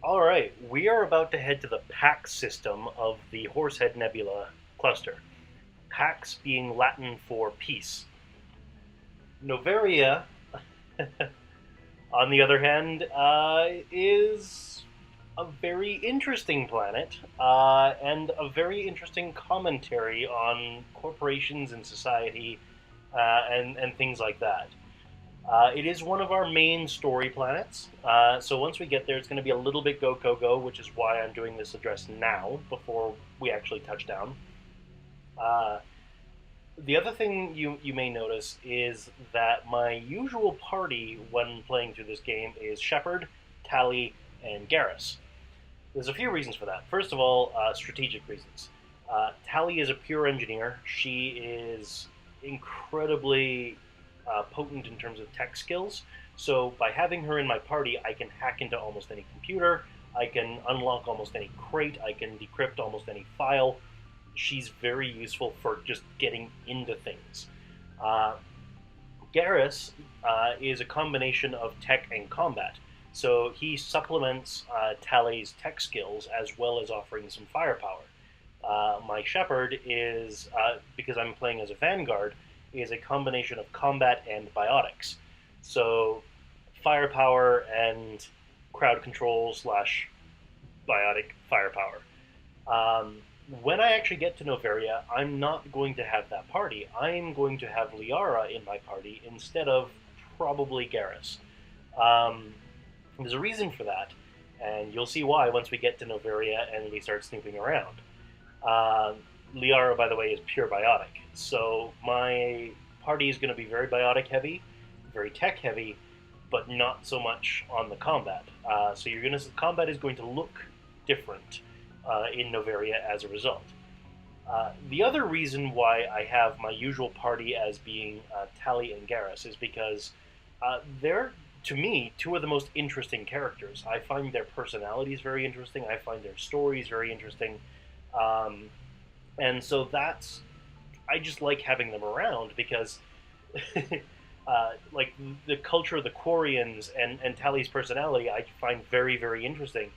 Alright, we are about to head to the Pax system of the Horse Head Nebula cluster. Pax being Latin for peace. Noveria, on the other hand, is a very interesting planet and a very interesting commentary on corporations and society and things like that. It is one of our main story planets, so once we get there, it's going to be a little bit go, go, go, which is why I'm doing this address now, before we actually touch down. The other thing you may notice is that my usual party when playing through this game is Shepard, Tali, and Garrus. There's a few reasons for that. First of all, strategic reasons. Tali is a pure engineer. She is incredibly potent in terms of tech skills. So by having her in my party, I can hack into almost any computer, I can unlock almost any crate, I can decrypt almost any file. She's very useful for just getting into things. Garrus is a combination of tech and combat. So he supplements Tali's tech skills as well as offering some firepower. My Shepherd is, because I'm playing as a Vanguard, is a combination of combat and biotics. So firepower and crowd control slash biotic firepower. When I actually get to Noveria, I'm not going to have that party. I'm going to have Liara in my party instead of probably Garrus. There's a reason for that, and you'll see why once we get to Noveria and we start snooping around. Liara, by the way, is pure biotic, so my party is going to be very biotic heavy, very tech heavy, but not so much on the combat. So combat is going to look different in Noveria as a result. The other reason why I have my usual party as being Tali and Garrus is because they're, to me, two of the most interesting characters. I find their personalities very interesting. I find their stories very interesting. And so I just like having them around because like the culture of the Quarians and Tali's personality I find very, very interesting.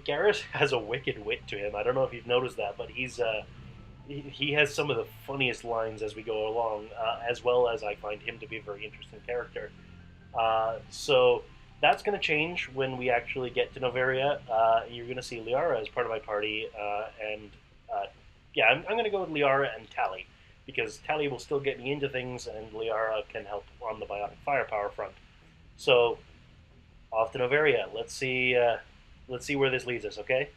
Garrus has a wicked wit to him. I don't know if you've noticed that, but he has some of the funniest lines as we go along, as well as I find him to be a very interesting character. So that's going to change when we actually get to Noveria. You're going to see Liara as part of my party, and yeah, I'm going to go with Liara and Tali, because Tali will still get me into things, and Liara can help on the biotic firepower front. So, off to Noveria. Let's see where this leads us, okay?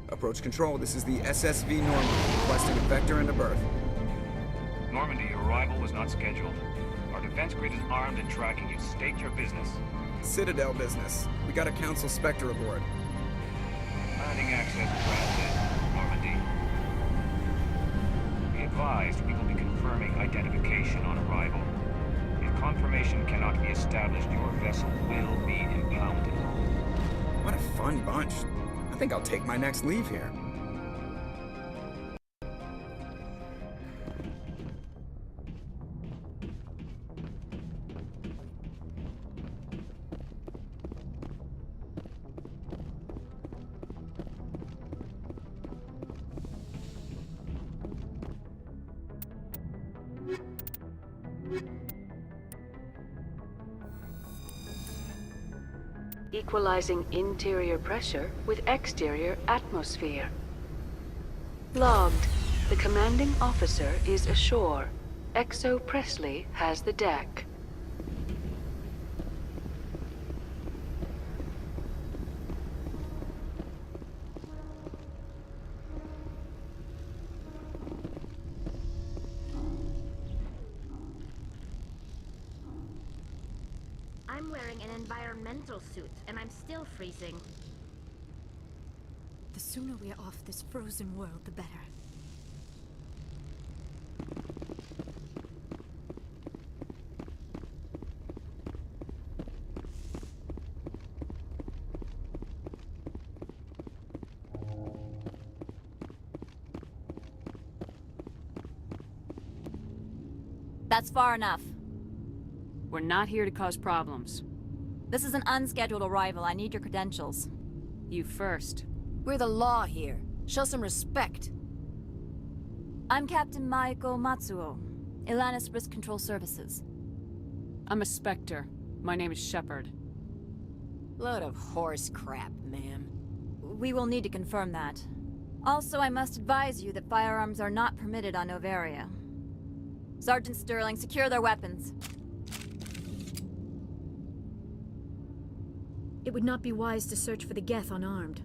Approach control, this is the SSV Normandy, requesting a vector into berth. Normandy, your arrival was not scheduled. Our defense grid is armed and tracking you. State your business. Citadel business. We got a Council Spectre aboard. Landing access granted, Normandy. Be advised, we will be confirming identification on arrival. If confirmation cannot be established, your vessel will be impounded. What a fun bunch. I think I'll take my next leave here. Equalizing interior pressure with exterior atmosphere. Logged. The commanding officer is ashore. Exo Presley has the deck. I'm wearing an environmental suit, and I'm still freezing. The sooner we're off this frozen world, the better. That's far enough. We're not here to cause problems. This is an unscheduled arrival. I need your credentials. You first. We're the law here. Show some respect. I'm Captain Maiko Matsuo, Ilanis Risk Control Services. I'm a Spectre. My name is Shepard. Load of horse crap, ma'am. We will need to confirm that. Also, I must advise you that firearms are not permitted on Noveria. Sergeant Sterling, secure their weapons. It would not be wise to search for the Geth unarmed.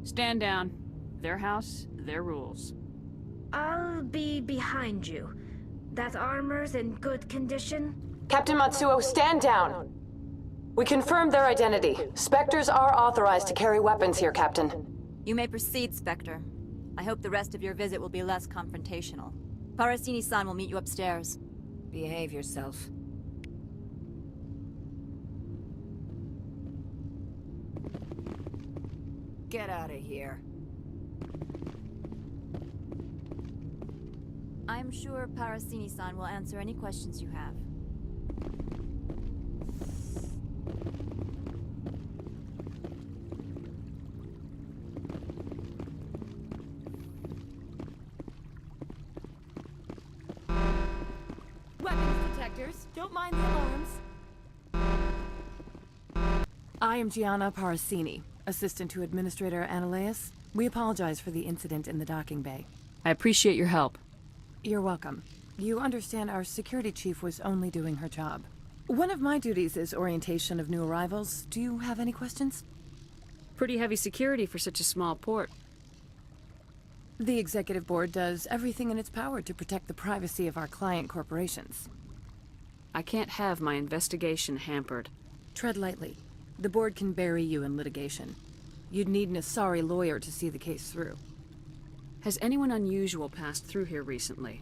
Stand down. Their house, their rules. I'll be behind you. That armor's in good condition? Captain Matsuo, stand down! We confirmed their identity. Spectres are authorized to carry weapons here, Captain. You may proceed, Spectre. I hope the rest of your visit will be less confrontational. Parasini-san will meet you upstairs. Behave yourself. Get out of here. I'm sure Parasini-san will answer any questions you have. Weapons detectors. Don't mind the alarms. I am Gianna Parasini, assistant to Administrator Ananias. We apologize for the incident in the docking bay. I appreciate your help. You're welcome. You understand our security chief was only doing her job. One of my duties is orientation of new arrivals. Do you have any questions? Pretty heavy security for such a small port. The executive board does everything in its power to protect the privacy of our client corporations. I can't have my investigation hampered. Tread lightly. The board can bury you in litigation. You'd need an Asari lawyer to see the case through. Has anyone unusual passed through here recently?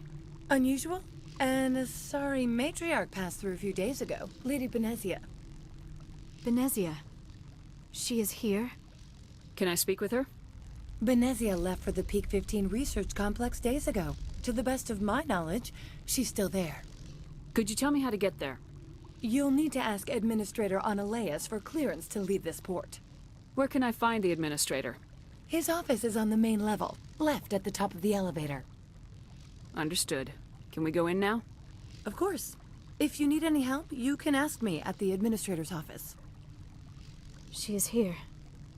Unusual? An Asari matriarch passed through a few days ago. Lady Benezia. Benezia. She is here? Can I speak with her? Benezia left for the Peak 15 research complex days ago. To the best of my knowledge, she's still there. Could you tell me how to get there? You'll need to ask Administrator Ananias for clearance to leave this port. Where can I find the Administrator? His office is on the main level, left at the top of the elevator. Understood. Can we go in now? Of course. If you need any help, you can ask me at the Administrator's office. She is here.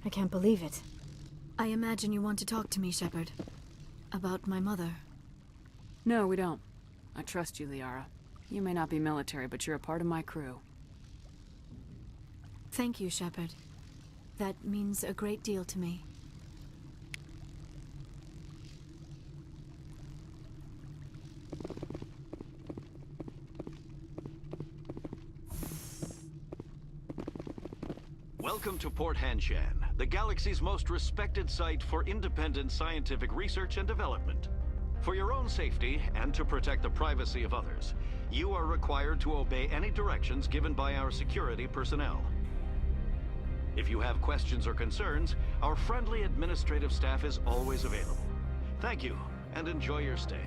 I can't believe it. I imagine you want to talk to me, Shepard. About my mother. No, we don't. I trust you, Liara. You may not be military, but you're a part of my crew. Thank you, Shepard. That means a great deal to me. Welcome to Port Hanshan, the galaxy's most respected site for independent scientific research and development. For your own safety, and to protect the privacy of others, you are required to obey any directions given by our security personnel. If you have questions or concerns, our friendly administrative staff is always available. Thank you, and enjoy your stay.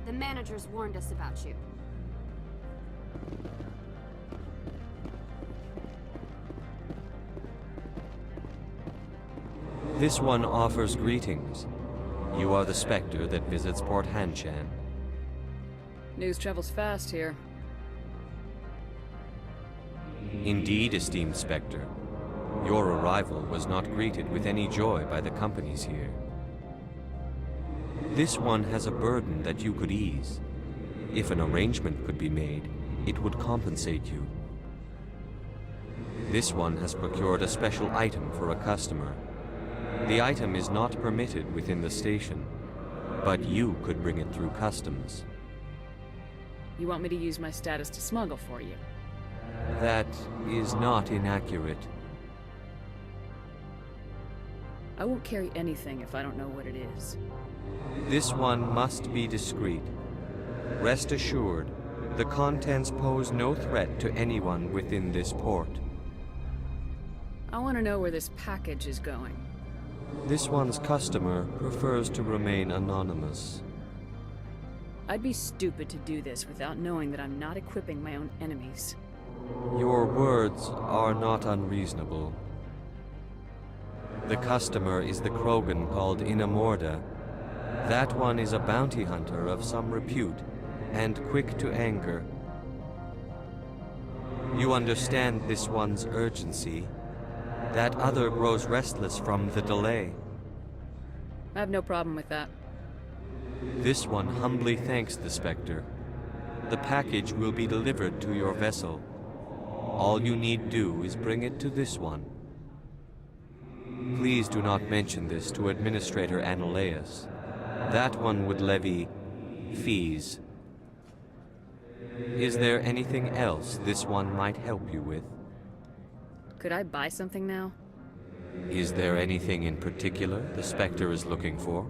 The managers warned us about you. This one offers greetings. You are the Spectre that visits Port Hanshan. News travels fast here. Indeed, esteemed Spectre. Your arrival was not greeted with any joy by the companies here. This one has a burden that you could ease. If an arrangement could be made, it would compensate you. This one has procured a special item for a customer. The item is not permitted within the station, but you could bring it through customs. You want me to use my status to smuggle for you? That is not inaccurate. I won't carry anything if I don't know what it is. This one must be discreet. Rest assured, the contents pose no threat to anyone within this port. I want to know where this package is going. This one's customer prefers to remain anonymous. I'd be stupid to do this without knowing that I'm not equipping my own enemies. Your words are not unreasonable. The customer is the Krogan called Inamorda. That one is a bounty hunter of some repute, and quick to anger. You understand this one's urgency. That other grows restless from the delay. I have no problem with that. This one humbly thanks the Spectre. The package will be delivered to your vessel. All you need do is bring it to this one. Please do not mention this to Administrator Annaleus. That one would levy fees. Is there anything else this one might help you with? Could I buy something now? Is there anything in particular the Spectre is looking for?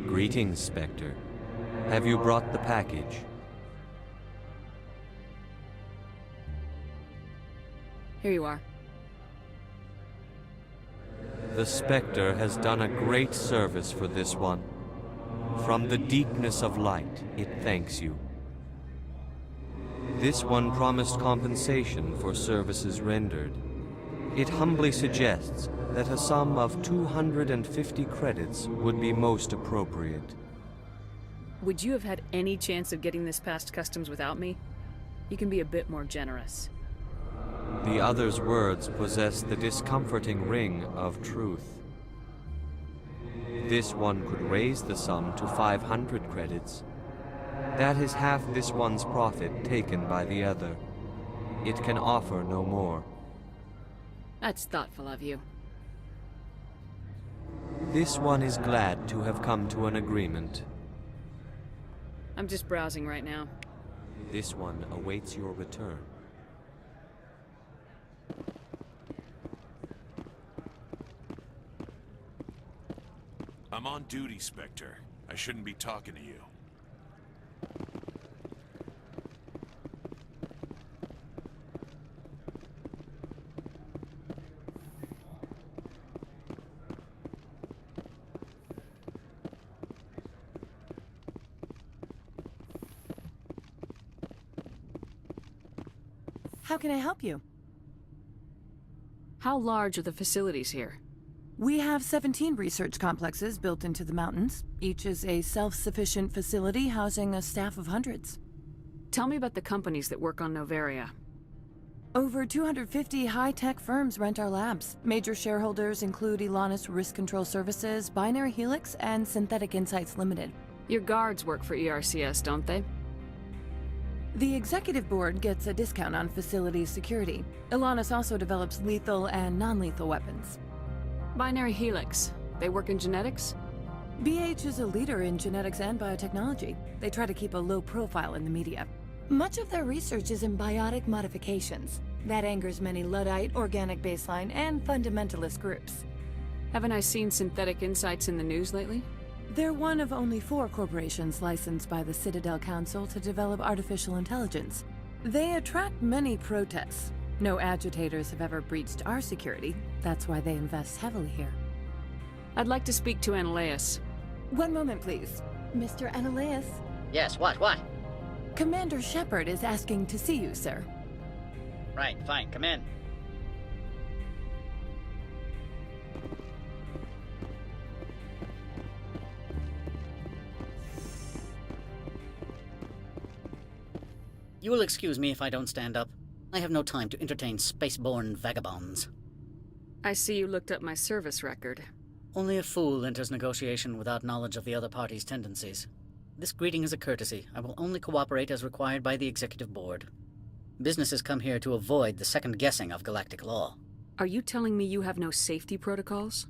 Greetings, Spectre. Have you brought the package? Here you are. The Spectre has done a great service for this one. From the deepness of light, it thanks you. This one promised compensation for services rendered. It humbly suggests that a sum of 250 credits would be most appropriate. Would you have had any chance of getting this past customs without me? You can be a bit more generous. The other's words possess the discomforting ring of truth. This one could raise the sum to 500 credits. That is half this one's profit taken by the other. It can offer no more. That's thoughtful of you. This one is glad to have come to an agreement. I'm just browsing right now. This one awaits your return. I'm on duty, Spectre. I shouldn't be talking to you. How can I help you? How large are the facilities here? We have 17 research complexes built into the mountains. Each is a self-sufficient facility housing a staff of hundreds. Tell me about the companies that work on Noveria. Over 250 high-tech firms rent our labs. Major shareholders include Elanus Risk Control Services, Binary Helix, and Synthetic Insights Limited. Your guards work for ERCS, don't they? The executive board gets a discount on facility security. Elanus also develops lethal and non-lethal weapons. Binary Helix. They work in genetics? BH is a leader in genetics and biotechnology. They try to keep a low profile in the media. Much of their research is in biotic modifications. That angers many Luddite, organic baseline, and fundamentalist groups. Haven't I seen Synthetic Insights in the news lately? They're one of only 4 corporations licensed by the Citadel Council to develop artificial intelligence. They attract many protests. No agitators have ever breached our security. That's why they invest heavily here. I'd like to speak to Annaleus. One moment, please. Mr. Annaleus? Yes, what? Commander Shepard is asking to see you, sir. Right, fine, come in. You will excuse me if I don't stand up. I have no time to entertain spaceborne vagabonds. I see you looked up my service record. Only a fool enters negotiation without knowledge of the other party's tendencies. This greeting is a courtesy. I will only cooperate as required by the Executive Board. Businesses come here to avoid the second guessing of galactic law. Are you telling me you have no safety protocols?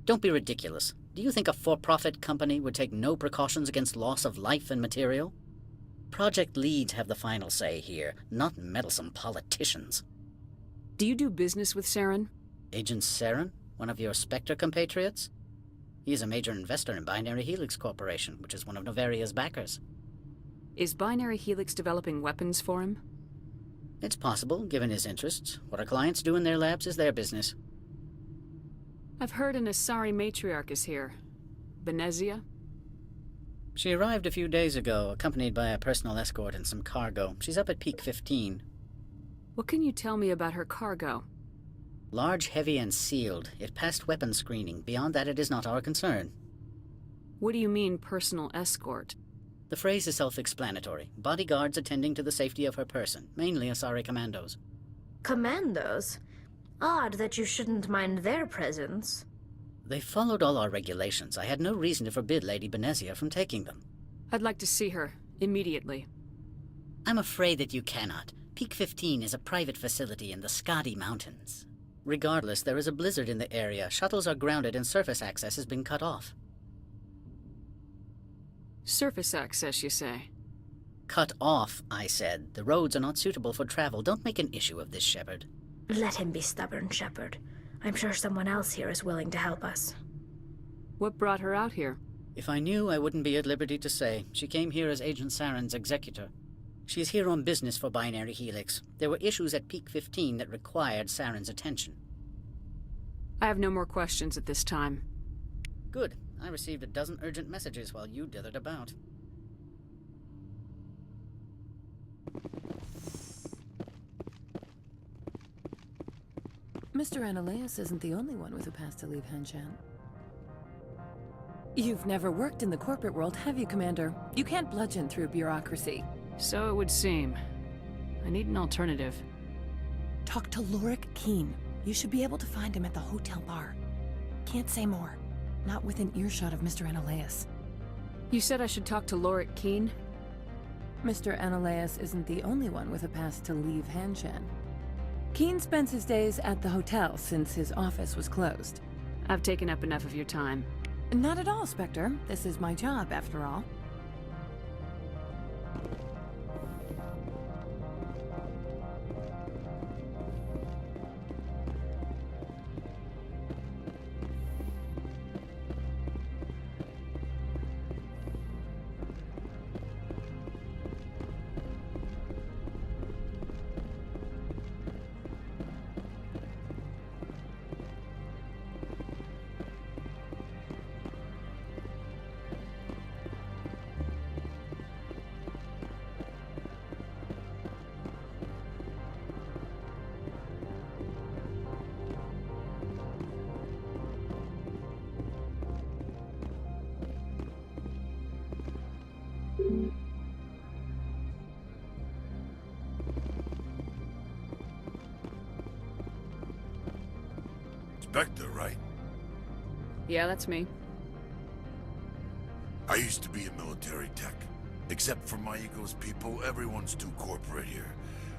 Don't be ridiculous. Do you think a for-profit company would take no precautions against loss of life and material? Project leads have the final say here, not meddlesome politicians. Do you do business with Saren? Agent Saren? One of your Spectre compatriots? He is a major investor in Binary Helix Corporation, which is one of Noveria's backers. Is Binary Helix developing weapons for him? It's possible, given his interests. What our clients do in their labs is their business. I've heard an Asari matriarch is here. Benezia? She arrived a few days ago, accompanied by a personal escort and some cargo. She's up at Peak 15. What can you tell me about her cargo? Large, heavy, and sealed. It passed weapons screening. Beyond that, it is not our concern. What do you mean, personal escort? The phrase is self-explanatory. Bodyguards attending to the safety of her person, mainly Asari commandos. Commandos? Odd that you shouldn't mind their presence. They followed all our regulations. I had no reason to forbid Lady Benezia from taking them. I'd like to see her, immediately. I'm afraid that you cannot. Peak 15 is a private facility in the Skadi Mountains. Regardless, there is a blizzard in the area. Shuttles are grounded and surface access has been cut off. Surface access, you say? Cut off, I said. The roads are not suitable for travel. Don't make an issue of this, Shepard. Let him be stubborn, Shepard. I'm sure someone else here is willing to help us. What brought her out here? If I knew, I wouldn't be at liberty to say. She came here as Agent Saren's executor. She is here on business for Binary Helix. There were issues at Peak 15 that required Saren's attention. I have no more questions at this time. Good. I received a dozen urgent messages while you dithered about. Mr. Arterius isn't the only one with a pass to leave Hanshan. You've never worked in the corporate world, have you, Commander? You can't bludgeon through bureaucracy. So it would seem. I need an alternative. Talk to Lorik Qui'in. You should be able to find him at the hotel bar. Can't say more. Not within earshot of Mr. Arterius. You said I should talk to Lorik Qui'in? Mr. Arterius isn't the only one with a pass to leave Hanshan. Qui'in spends his days at the hotel since his office was closed. I've taken up enough of your time. Not at all, Spectre. This is my job, after all. Spectre, right? Yeah, that's me. I used to be a military tech. Except for my ego's people, everyone's too corporate here.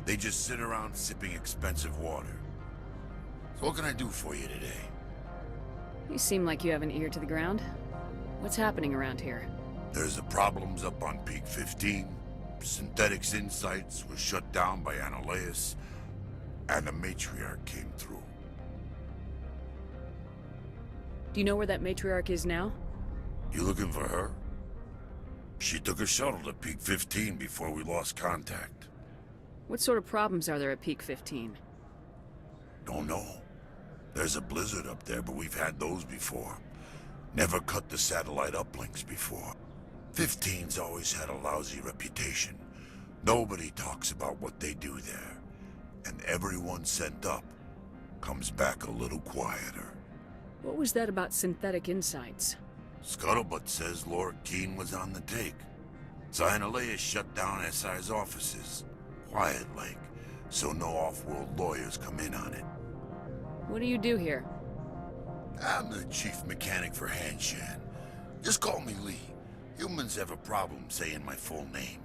They just sit around sipping expensive water. So what can I do for you today? You seem like you have an ear to the ground. What's happening around here? There's the problems up on Peak 15. Synthetics Insights was shut down by Arterius, and the Matriarch came through. Do you know where that matriarch is now? You looking for her? She took a shuttle to Peak 15 before we lost contact. What sort of problems are there at Peak 15? Don't know. There's a blizzard up there, but we've had those before. Never cut the satellite uplinks before. 15's always had a lousy reputation. Nobody talks about what they do there. And everyone sent up comes back a little quieter. What was that about Synthetic Insights? Scuttlebutt says Lorik Qui'in was on the take. Arterius shut down SI's offices. quiet-like, so no off-world lawyers come in on it. What do you do here? I'm the chief mechanic for Hanshan. Just call me Lee. Humans have a problem saying my full name.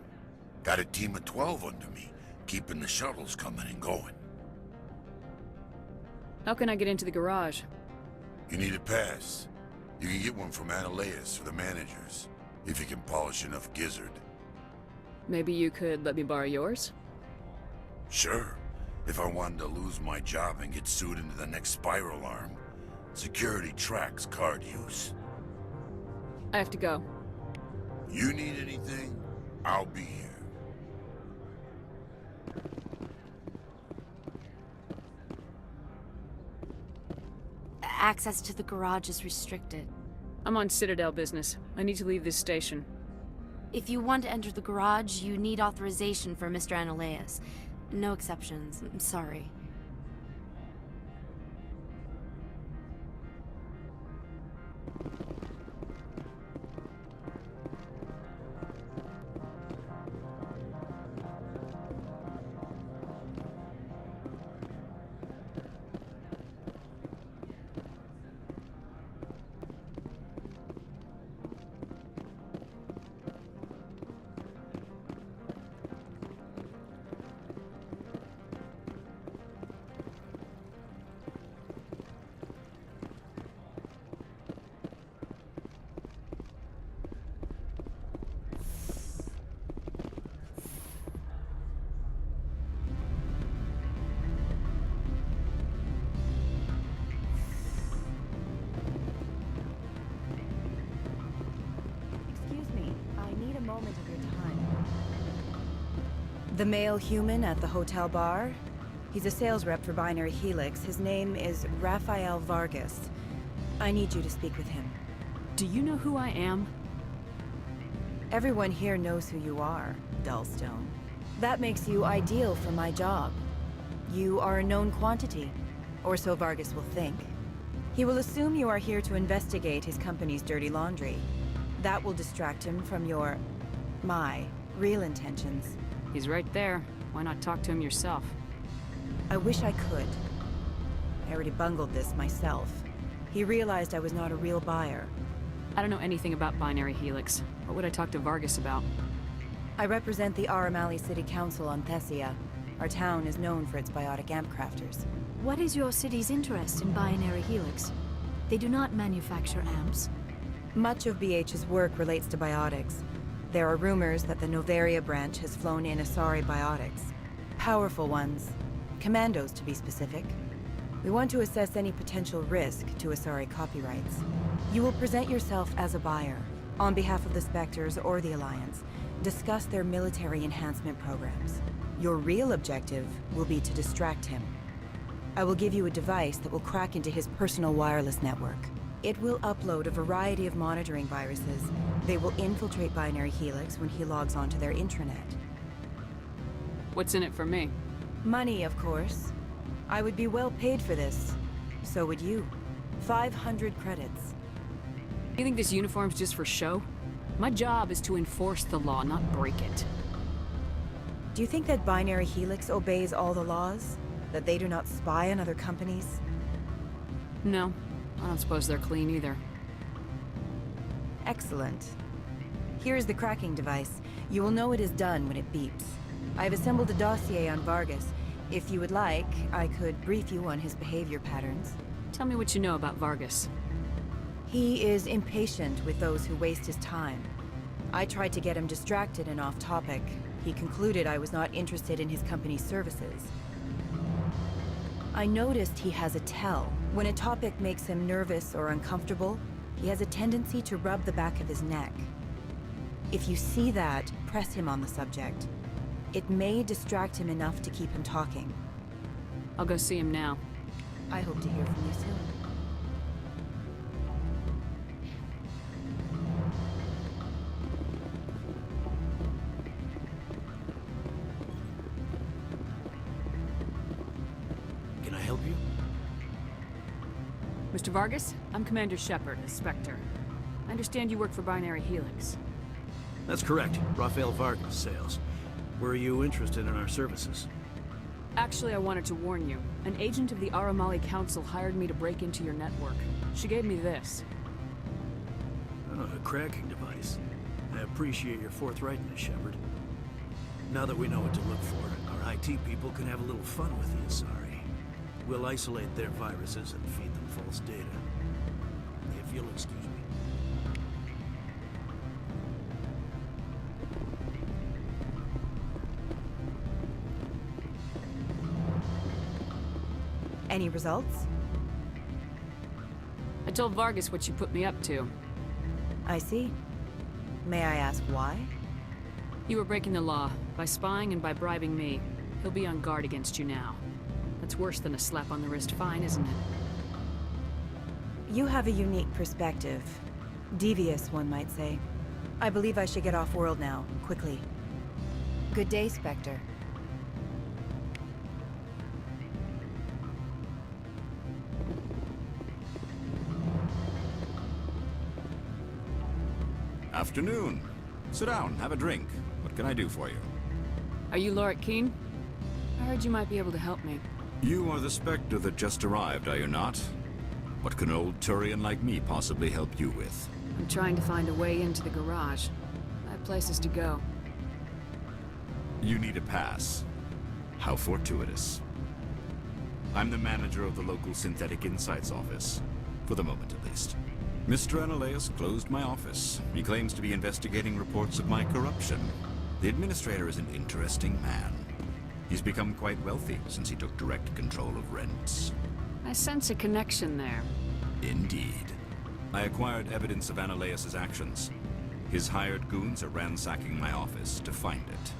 Got a team of 12 under me, keeping the shuttles coming and going. How can I get into the garage? You need a pass. You can get one from Arterius or the managers, if you can polish enough gizzard. Maybe you could let me borrow yours? Sure. If I wanted to lose my job and get sued into the next spiral arm, security tracks card use. I have to go. You need anything, I'll be here. Access to the garage is restricted. I'm on Citadel business. I need to leave this station. If you want to enter the garage, you need authorization for Mr. Arterius. No exceptions. I'm sorry. The male human at the hotel bar? He's a sales rep for Binary Helix. His name is Rafael Vargas. I need you to speak with him. Do you know who I am? Everyone here knows who you are, Dullstone. That makes you ideal for my job. You are a known quantity, or so Vargas will think. He will assume you are here to investigate his company's dirty laundry. That will distract him from my real intentions. He's right there. Why not talk to him yourself? I wish I could. I already bungled this myself. He realized I was not a real buyer. I don't know anything about Binary Helix. What would I talk to Vargas about? I represent the Aramali City Council on Thessia. Our town is known for its biotic amp crafters. What is your city's interest in Binary Helix? They do not manufacture amps. Much of BH's work relates to biotics. There are rumors that the Noveria branch has flown in Asari biotics. Powerful ones. Commandos, to be specific. We want to assess any potential risk to Asari copyrights. You will present yourself as a buyer, on behalf of the Spectres or the Alliance. Discuss their military enhancement programs. Your real objective will be to distract him. I will give you a device that will crack into his personal wireless network. It will upload a variety of monitoring viruses. They will infiltrate Binary Helix when he logs onto their intranet. What's in it for me? Money, of course. I would be well paid for this. So would you. 500 credits. You think this uniform's just for show? My job is to enforce the law, not break it. Do you think that Binary Helix obeys all the laws? That they do not spy on other companies? No. I don't suppose they're clean either. Excellent. Here is the cracking device. You will know it is done when it beeps. I have assembled a dossier on Vargas. If you would like, I could brief you on his behavior patterns. Tell me what you know about Vargas. He is impatient with those who waste his time. I tried to get him distracted and off topic. He concluded I was not interested in his company's services. I noticed he has a tell. When a topic makes him nervous or uncomfortable, he has a tendency to rub the back of his neck. If you see that, press him on the subject. It may distract him enough to keep him talking. I'll go see him now. I hope to hear from you soon. Can I help you? Mr. Vargas, I'm Commander Shepard, a Spectre. I understand you work for Binary Helix. That's correct. Rafael Vargas, sales. Were you interested in our services? Actually, I wanted to warn you. An agent of the Aramali Council hired me to break into your network. She gave me this. Oh, a cracking device. I appreciate your forthrightness, Shepard. Now that we know what to look for, our IT people can have a little fun with the ESRB. We'll isolate their viruses and feed them false data. If you'll excuse me. Any results? I told Vargas what you put me up to. I see. May I ask why? You were breaking the law, by spying and by bribing me. He'll be on guard against you now. That's worse than a slap on the wrist fine, isn't it? You have a unique perspective. Devious, one might say. I believe I should get off-world now, quickly. Good day, Spectre. Afternoon. Sit down, have a drink. What can I do for you? Are you Lorek Keane? I heard you might be able to help me. You are the Spectre that just arrived, are you not? What can an old Turian like me possibly help you with? I'm trying to find a way into the garage. I have places to go. You need a pass. How fortuitous. I'm the manager of the local Synthetic Insights office. For the moment, at least. Mr. Analeus closed my office. He claims to be investigating reports of my corruption. The administrator is an interesting man. He's become quite wealthy since he took direct control of rents. I sense a connection there. Indeed. I acquired evidence of Analeus' actions. His hired goons are ransacking my office to find it.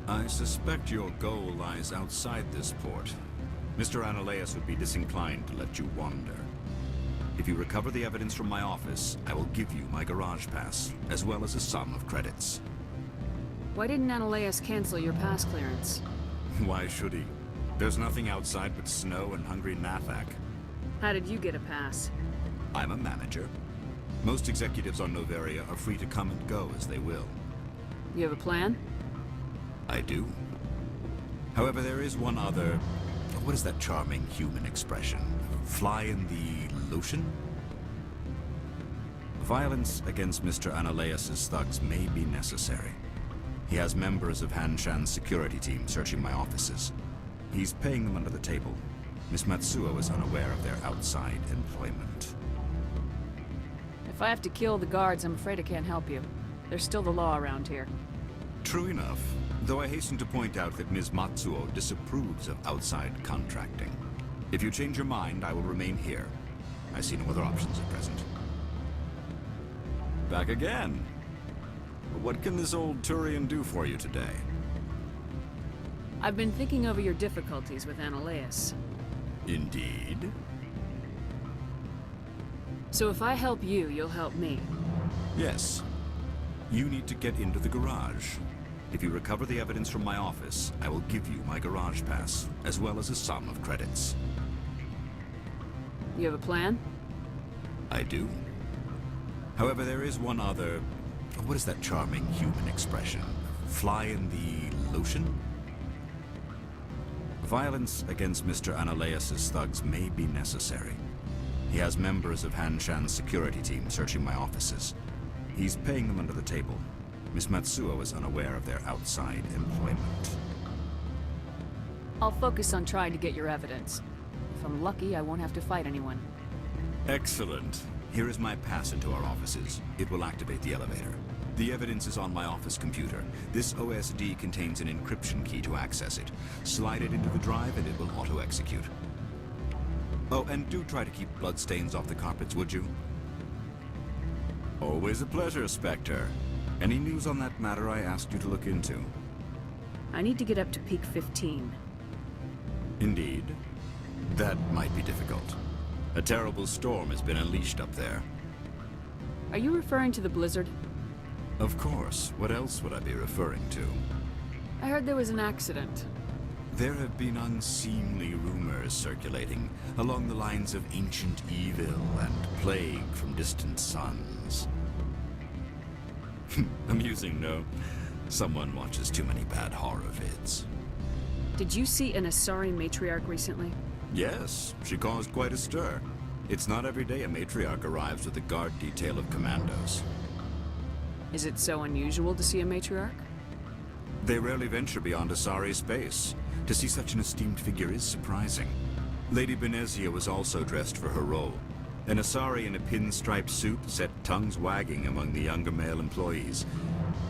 I suspect your goal lies outside this port. Mr. Analeus would be disinclined to let you wander. If you recover the evidence from my office, I will give you my garage pass, as well as a sum of credits. Why didn't Analeus cancel your pass clearance? Why should he? There's nothing outside but snow and hungry Nathak. How did you get a pass? I'm a manager. Most executives on Noveria are free to come and go as they will. You have a plan? I do. However, there is one other... What is that charming human expression? Fly in the lotion? Violence against Mr. Analeus' thugs may be necessary. He has members of Hanshan's security team searching my offices. He's paying them under the table. Miss Matsuo is unaware of their outside employment. If I have to kill the guards, I'm afraid I can't help you. There's still the law around here. True enough, though I hasten to point out that Ms. Matsuo disapproves of outside contracting. If you change your mind, I will remain here. I see no other options at present. Back again. What can this old Turian do for you today? I've been thinking over your difficulties with Analeus. Indeed. So if I help you, you'll help me. Yes. You need to get into the garage. If you recover the evidence from my office, I will give you my garage pass, as well as a sum of credits. You have a plan? I do. However, there is one other... What is that charming human expression? Fly in the lotion? Violence against Mr. Analeus' thugs may be necessary. He has members of Hanshan's security team searching my offices. He's paying them under the table. Miss Matsuo is unaware of their outside employment. I'll focus on trying to get your evidence. If I'm lucky, I won't have to fight anyone. Excellent. Here is my pass into our offices. It will activate the elevator. The evidence is on my office computer. This OSD contains an encryption key to access it. Slide it into the drive and it will auto-execute. Oh, and do try to keep bloodstains off the carpets, would you? Always a pleasure, Spectre. Any news on that matter I asked you to look into? I need to get up to peak 15. Indeed. That might be difficult. A terrible storm has been unleashed up there. Are you referring to the blizzard? Of course. What else would I be referring to? I heard there was an accident. There have been unseemly rumors circulating along the lines of ancient evil and plague from distant suns. Amusing, no? Someone watches too many bad horror vids. Did you see an Asari matriarch recently? Yes, she caused quite a stir. It's not every day a matriarch arrives with a guard detail of commandos. Is it so unusual to see a matriarch? They rarely venture beyond Asari space. To see such an esteemed figure is surprising. Lady Benezia was also dressed for her role. An Asari in a pinstriped suit set tongues wagging among the younger male employees,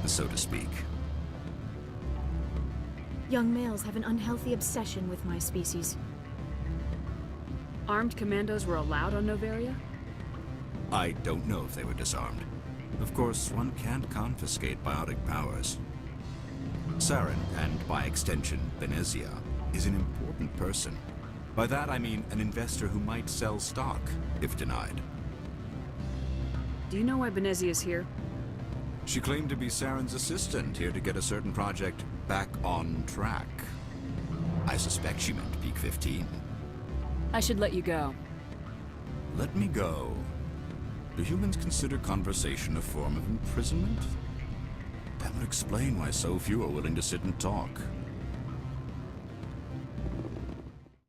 so to speak. Young males have an unhealthy obsession with my species. Armed commandos were allowed on Noveria? I don't know if they were disarmed. Of course, one can't confiscate biotic powers. Saren, and by extension, Benezia, is an important person. By that I mean an investor who might sell stock, if denied. Do you know why Benezia is here? She claimed to be Saren's assistant, here to get a certain project back on track. I suspect she meant Peak 15. I should let you go. Let me go. Do humans consider conversation a form of imprisonment? That would explain why so few are willing to sit and talk.